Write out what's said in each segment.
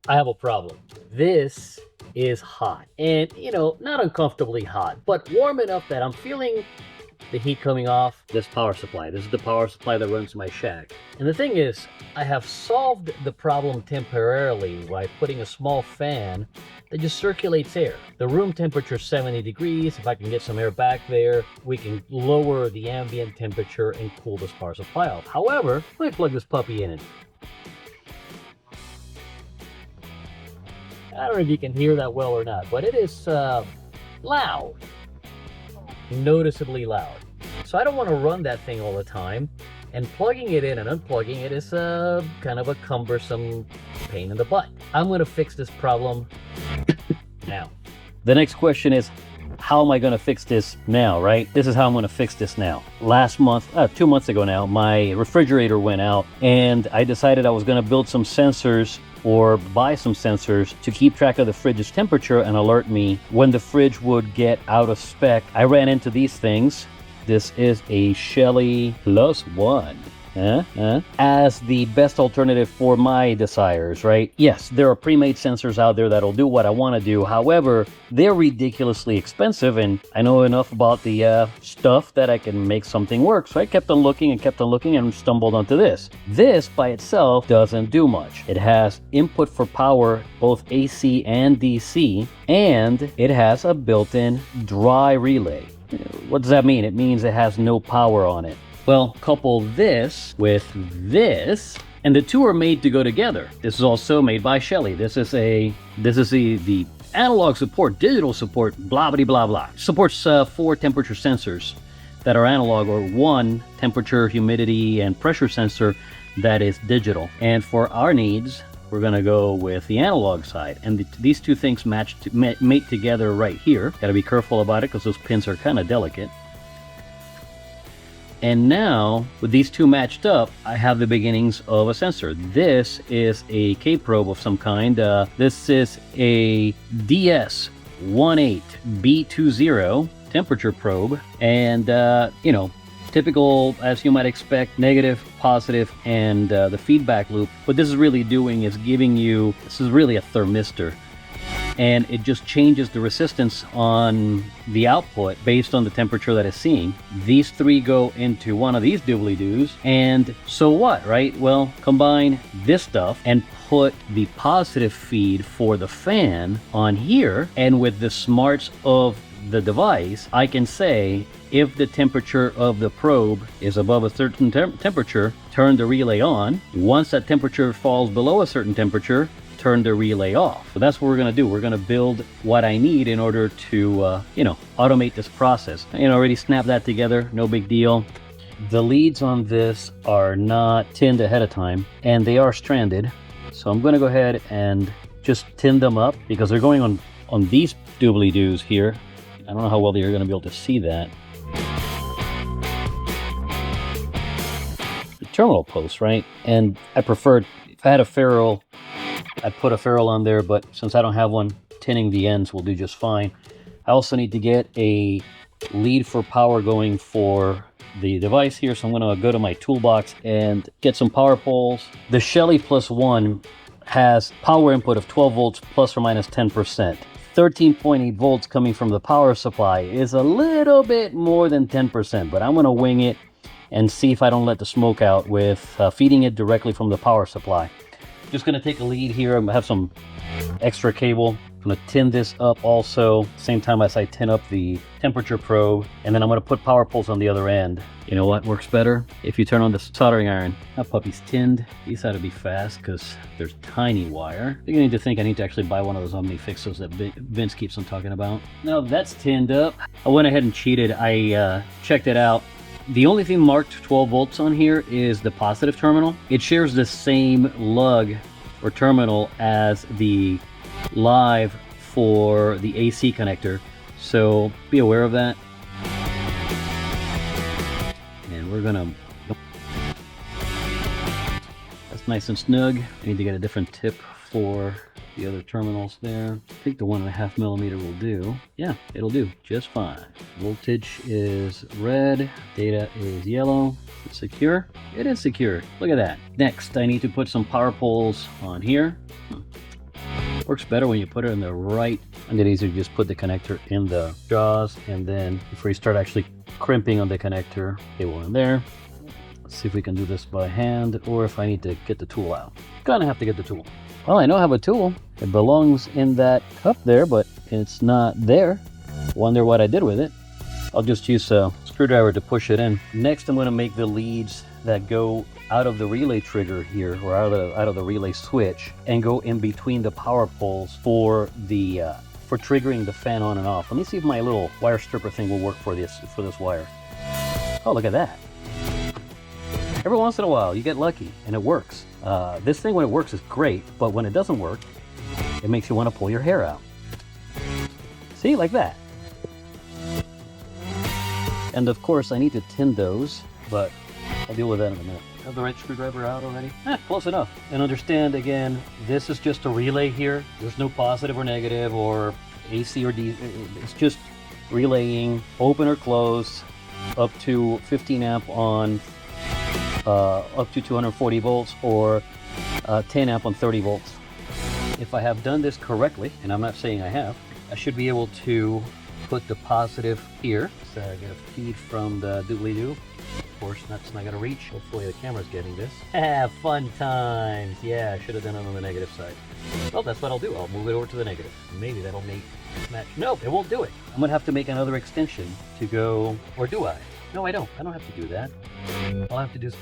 I have a problem. This is hot and, not uncomfortably hot, but warm enough that I'm feeling the heat coming off this power supply. This is the power supply that runs my shack. And the thing is, I have solved the problem temporarily by putting a small fan that just circulates air. The room temperature is 70 degrees. If I can get some air back there, we can lower the ambient temperature and cool this power supply off. However, let me plug this puppy in. I don't know if you can hear that well or not, but it is loud. Noticeably loud. So I don't want to run that thing all the time, and plugging it in and unplugging it is kind of a cumbersome pain in the butt. I'm going to fix this problem now. The next question is, how am I going to fix this now, right? This is how I'm going to fix this now. Last month, 2 months ago now, my refrigerator went out, and I decided I was going to build some sensors or buy some sensors to keep track of the fridge's temperature and alert me when the fridge would get out of spec. I ran into these things. This is a Shelly Plus One. As the best alternative for my desires, right? Yes, there are pre-made sensors out there that'll do what I want to do. However, they're ridiculously expensive, and I know enough about the stuff that I can make something work. So I kept on looking and stumbled onto this. This by itself doesn't do much. It has input for power, both AC and DC, and it has a built-in dry relay. What does that mean? It means it has no power on it. Well, couple this with this, and the two are made to go together. This is also made by Shelly. This is the analog support, digital support, blah blah blah blah. Supports 4 temperature sensors that are analog, or 1 temperature, humidity, and pressure sensor that is digital. And for our needs, we're gonna go with the analog side, and these two things mate together right here. Got to be careful about it because those pins are kind of delicate. And now, with these two matched up, I have the beginnings of a sensor. This is a K-probe of some kind. This is a DS18B20 temperature probe. And, typical, as you might expect, negative, positive, and the feedback loop. What this is really doing is this is really a thermistor. And it just changes the resistance on the output based on the temperature that it's seeing. These 3 go into one of these doobly-doos, and so what, right? Well, combine this stuff and put the positive feed for the fan on here, and with the smarts of the device, I can say if the temperature of the probe is above a certain temperature, turn the relay on. Once that temperature falls below a certain temperature, turn the relay off. So that's what we're going to do. We're going to build what I need in order to, automate this process. Already snapped that together. No big deal. The leads on this are not tinned ahead of time, and they are stranded. So I'm going to go ahead and just tin them up because they're going on these doobly-doos here. I don't know how well you're going to be able to see that. The terminal post, right? And I preferred, if I had a ferrule, I'd put a ferrule on there, but since I don't have one, tinning the ends will do just fine. I also need to get a lead for power going for the device here, so I'm going to go to my toolbox and get some power poles. The Shelly Plus One has power input of 12 volts plus or minus 10%. 13.8 volts coming from the power supply is a little bit more than 10%, but I'm going to wing it and see if I don't let the smoke out with feeding it directly from the power supply. Just going to take a lead here. I'm going to have some extra cable. I'm going to tin this up also, same time as I tin up the temperature probe, and then I'm going to put power poles on the other end. You know what works better? If you turn on the soldering iron. That puppy's tinned. These ought to be fast because there's tiny wire. You're going to think I need to actually buy one of those Omnifixos that Vince keeps on talking about. Now that's tinned up. I went ahead and cheated. I checked it out. The only thing marked 12 volts on here is the positive terminal. It shares the same lug or terminal as the live for the AC connector, so be aware of that. And we're gonna, that's nice and snug. I need to get a different tip for the other terminals there. I think the 1.5 millimeter will do. Yeah, it'll do just fine. Voltage is red, data is yellow. Is it secure? It is secure. Look at that. Next, I need to put some power poles on here. Works better when you put it in the right. And it's easier to just put the connector in the jaws, and then before you start actually crimping on the connector, cable in there. Let's see if we can do this by hand, or if I need to get the tool out. Gonna have to get the tool. Well, I know I have a tool. It belongs in that cup there, but it's not there. Wonder what I did with it. I'll just use a screwdriver to push it in. Next, I'm going to make the leads that go out of the relay trigger here, or out of the relay switch, and go in between the power poles for the for triggering the fan on and off. Let me see if my little wire stripper thing will work for this wire. Oh, look at that! Every once in a while, you get lucky, and it works. This thing, when it works, is great, but when it doesn't work, it makes you want to pull your hair out. See, like that. And of course, I need to tin those, but I'll deal with that in a minute. Have the right screwdriver out already? Close enough. And understand, again, this is just a relay here. There's no positive or negative or AC or DC. It's just relaying open or close up to 15 amp on up to 240 volts, or 10 amp on 30 volts. If I have done this correctly, and I'm not saying I have, I should be able to put the positive here. So I get a feed from the doobly-doo. Of course, that's not gonna reach. Hopefully the camera's getting this. Fun times. Yeah, I should have done it on the negative side. Well, that's what I'll do. I'll move it over to the negative. Maybe that'll make it match. No, it won't do it. I'm gonna have to make another extension to go, or do I? No, I don't. I don't have to do that. All I have to do is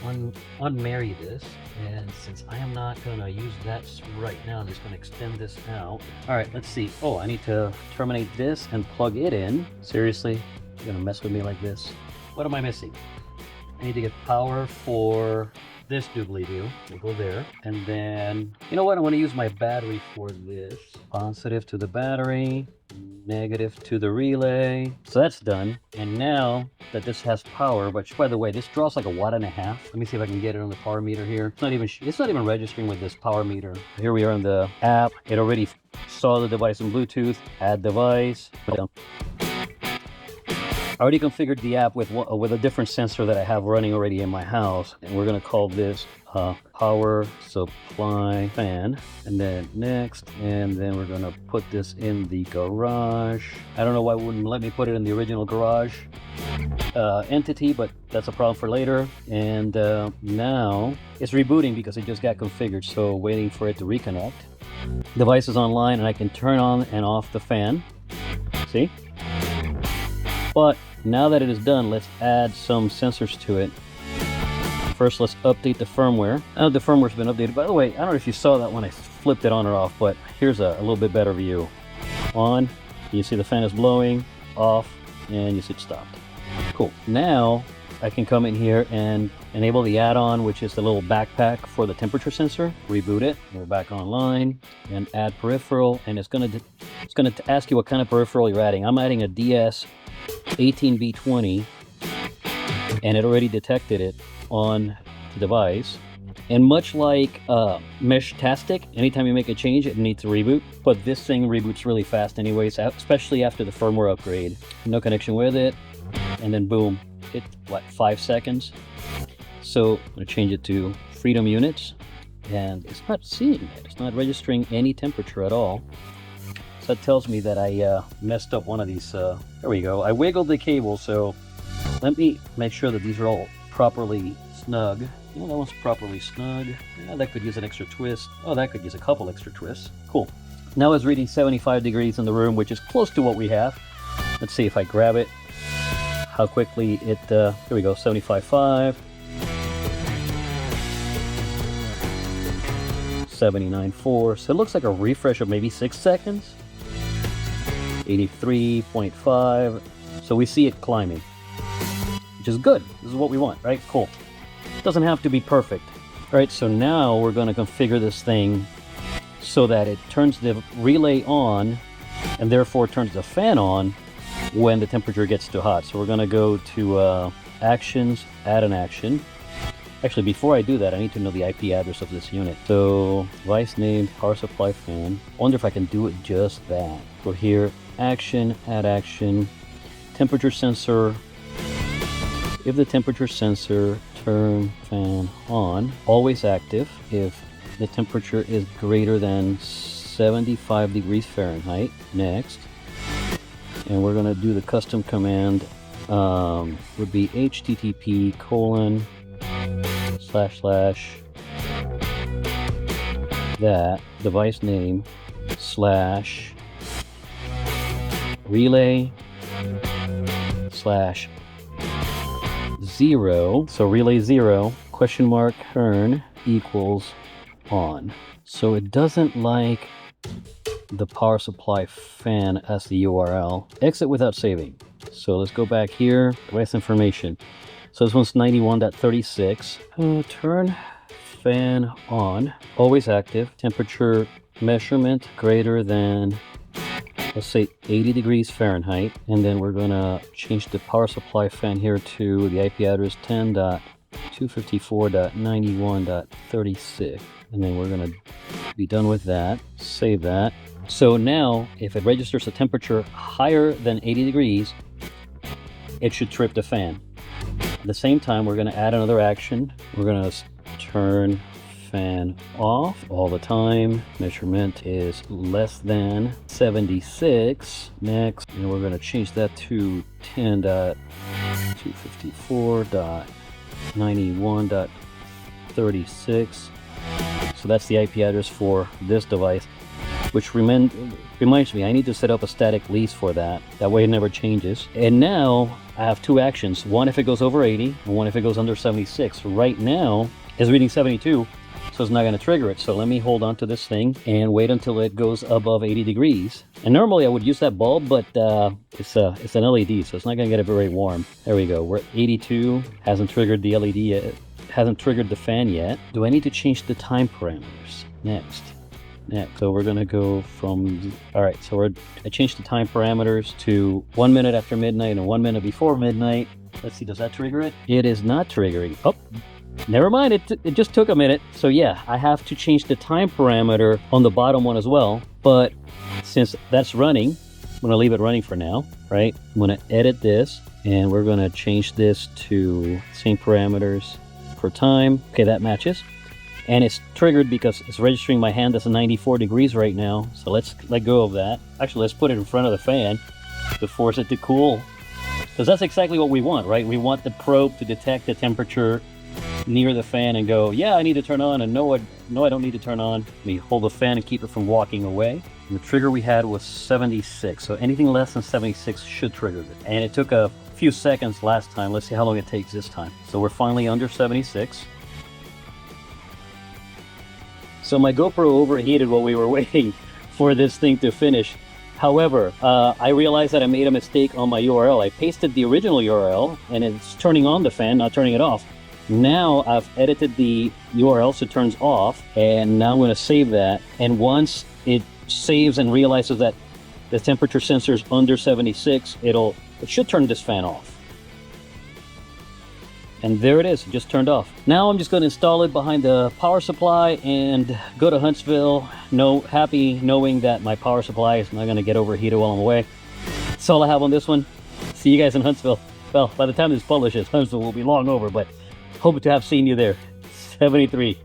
unmarry this. And since I am not gonna use that right now, I'm just gonna extend this out. All right, let's see. Oh, I need to terminate this and plug it in. Seriously? You're gonna mess with me like this? What am I missing? I need to get power for this doobly-doo. We'll go there. And then, you know what? I'm going to use my battery for this. Positive to the battery, negative to the relay. So that's done. And now that this has power, which, by the way, this draws like a 1.5 watts. Let me see if I can get it on the power meter here. It's not even registering with this power meter. Here we are in the app. It already saw the device in Bluetooth. Add device. I already configured the app with a different sensor that I have running already in my house, and we're gonna call this power supply fan. And then next, and then we're gonna put this in the garage. I don't know why it wouldn't let me put it in the original garage entity, but that's a problem for later. And now it's rebooting because it just got configured, so waiting for it to reconnect. Device is online, and I can turn on and off the fan. See? But now that it is done, let's add some sensors to it. First, let's update the firmware. The firmware's been updated. By the way, I don't know if you saw that when I flipped it on or off, but here's a little bit better view. On, you see the fan is blowing, off, and you see it stopped. Cool. Now, I can come in here and enable the add-on, which is the little backpack for the temperature sensor. Reboot it. We're back online, and add peripheral, and it's gonna ask you what kind of peripheral you're adding. I'm adding a DS 18B20, and it already detected it on the device. And much like Meshtastic, anytime you make a change, it needs to reboot. But this thing reboots really fast anyways, especially after the firmware upgrade. No connection with it, and then boom, it, 5 seconds. So I'm gonna change it to Freedom Units, and it's not seeing it. It's not registering any temperature at all. So that tells me that I messed up one of these. There we go. I wiggled the cable, so let me make sure that these are all properly snug. You know, that one's properly snug. Yeah, that could use an extra twist. Oh, that could use a couple extra twists. Cool. Now it's reading 75 degrees in the room, which is close to what we have. Let's see if I grab it, how quickly it, here we go, 75.5. 79.4. So it looks like a refresh of maybe 6 seconds. 83.5. So we see it climbing, which is good. This is what we want, right? Cool. Doesn't have to be perfect. All right, so now we're going to configure this thing so that it turns the relay on and therefore turns the fan on when the temperature gets too hot. So we're going to go to actions, add an action. Actually, before I do that, I need to know the IP address of this unit. So device name, power supply fan. I wonder if I can do it just that. Go here, action, add action, temperature sensor. If the temperature sensor turn fan on, always active. If the temperature is greater than 75 degrees Fahrenheit. Next. And we're going to do the custom command. Would be http:// that device name / relay /0. So relay 0 $Hern equals on. So it doesn't like the power supply fan as the URL. Exit without saving. So let's go back here, device information. So this one's 91.36. Turn fan on, always active, temperature measurement greater than, let's say 80 degrees Fahrenheit. And then we're gonna change the power supply fan here to the IP address 10.254.91.36. And then we're gonna be done with that, save that. So now, if it registers a temperature higher than 80 degrees, it should trip the fan. At the same time, we're going to add another action. We're going to turn fan off all the time. Measurement is less than 76. Next, and we're going to change that to 10.254.91.36. So that's the IP address for this device. Which reminds me, I need to set up a static lease for that. That way it never changes. And now I have two actions. One if it goes over 80, and one if it goes under 76. Right now, it's reading 72, so it's not going to trigger it. So let me hold on to this thing and wait until it goes above 80 degrees. And normally I would use that bulb, but it's an LED, so it's not going to get it very warm. There we go. We're at 82. Hasn't triggered the LED yet. Hasn't triggered the fan yet. Do I need to change the time parameters? Next. So we're going to go from, all right, so I changed the time parameters to 1 minute after midnight and 1 minute before midnight. Let's see, does that trigger it? It is not triggering. Oh, never mind, it just took a minute. So yeah, I have to change the time parameter on the bottom one as well. But since that's running, I'm going to leave it running for now, right? I'm going to edit this and we're going to change this to same parameters for time. Okay, that matches. And it's triggered because it's registering my hand as a 94 degrees right now. So let's let go of that. Actually, let's put it in front of the fan to force it to cool. Because that's exactly what we want, right? We want the probe to detect the temperature near the fan and go, yeah, I need to turn on, and no, I don't need to turn on. Let me hold the fan and keep it from walking away. And the trigger we had was 76. So anything less than 76 should trigger it. And it took a few seconds last time. Let's see how long it takes this time. So we're finally under 76. So my GoPro overheated while we were waiting for this thing to finish. However, I realized that I made a mistake on my URL. I pasted the original URL and it's turning on the fan, not turning it off. Now I've edited the URL so it turns off, and now I'm going to save that. And once it saves and realizes that the temperature sensor is under 76, it should turn this fan off. And there it is, it just turned off. Now I'm just going to install it behind the power supply and go to Huntsville, happy knowing that my power supply is not going to get overheated while I'm away. That's all I have on this one. See you guys in Huntsville. Well, by the time this publishes, Huntsville will be long over, but hope to have seen you there. 73.